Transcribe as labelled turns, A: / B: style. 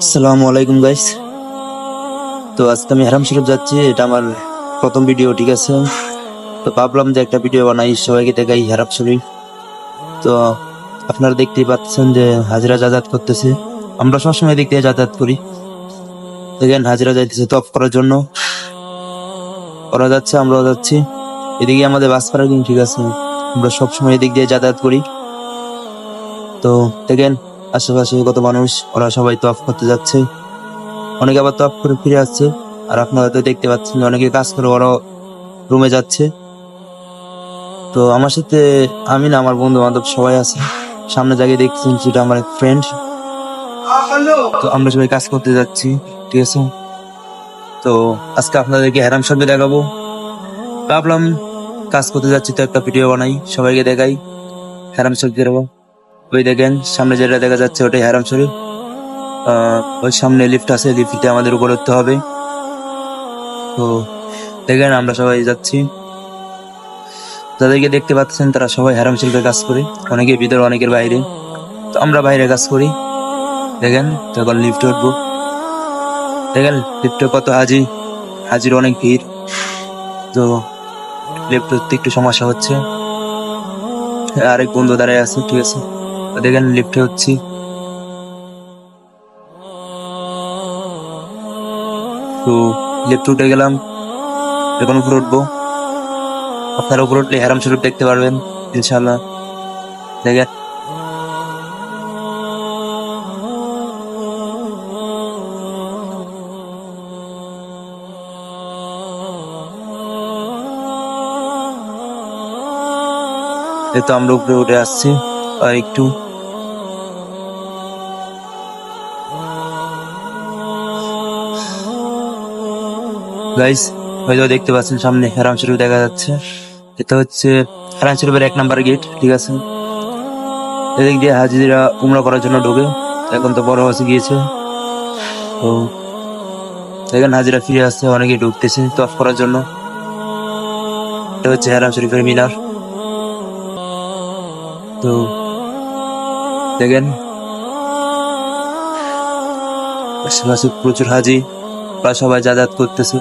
A: আসসালামু আলাইকুম গাইস। তো আজকে আমি হারাম শরীফ যাচ্ছি, এটা আমার প্রথম ভিডিও, ঠিক আছে। তো ভাবলাম যে একটা ভিডিও বানাই, সবাইকে দেখাই হারাম শরীফ। তো আপনারা দেখতেই পাচ্ছেন যে হাজিরা যাতায়াত করতেছে। আমরা সবসময় দিক দিয়ে যাতায়াত করি। দেখেন হাজিরা যাইতেছে তফ করার জন্য, ওরা যাচ্ছে আমরাও যাচ্ছি। এদিকে আমাদের বাস পার্কিং, ঠিক আছে। আমরা সবসময় এদিক দিয়ে যাতায়াত করি। তো দেখেন আশেপাশে কত মানুষ, ওরা সবাই তফ করতে যাচ্ছে। অনেকে আবার তফ করে ফিরে আসছে। আর আপনারা তো দেখতে পাচ্ছেন যে অনেকে কাজ করে ওরা রুমে যাচ্ছে। তো আমার সাথে আমি না, আমার বন্ধু বান্ধব সবাই আছে। সামনে জায়গায় দেখছেন সেটা আমার ফ্রেন্ড। তো আমরা সবাই কাজ করতে যাচ্ছি, ঠিক আছে। তো আজকে আপনাদেরকে হ্যারাম শরীফ দেখাবো। ভাবলাম কাজ করতে যাচ্ছি তো একটা ভিডিও বানাই, সবাইকে দেখাই হ্যারাম শরীফ দেখাবো। ওই দেখেন সামনে যেটা দেখা যাচ্ছে ওটাই হ্যারাম শরীফ। ওই সামনে লিফট আছে, লিফটে আমাদের উপরে উঠতে হবে। তো দেখেন আমরা সবাই যাচ্ছি। যাদেরকে দেখতে পাচ্ছেন তারা সবাই হারাম শরীফের কাজ করে, অনেকে ভিতরে অনেকের বাইরে। তো আমরা বাইরে কাজ করি। দেখেন তখন লিফটে উঠবো। দেখেন লিফটে কত হাজির অনেক ভিড়। তো লিফটে উঠতে একটু সমস্যা হচ্ছে। আরেক বন্ধু দাঁড়ায় আছে, ঠিক আছে। তো দেখেন লিফটে হচ্ছি। তো লিফটে উঠে গেলাম, এখন উপরে উঠবো। আপনারা উপরে উঠলে হারাম শরীফ দেখতে পারবেন ইনশাল্লাহ। দেখেন এই তো আমরা উপরে উঠে আসছি আর একটু। গাইস হয়তো দেখতে পাচ্ছেন সামনে হারাম শরীফ দেখা যাচ্ছে। এটা হচ্ছে হারাম শরীফের 1 নম্বর গেট, ঠিক আছে। এদিক দিয়ে হাজিরা উমরা করার জন্য ঢোকে। এখন তো বড় হয়ে গিয়েছে। তো দেখেন হাজিরা ফিরে আসছে, অনেকে ঢুকতেছে তফ করার জন্য। এটা হচ্ছে হারাম শরীফের মিনার। তো দেখেন আশেপাশে প্রচুর হাজি, প্রায় সবাই যাতায়াত করতেছে।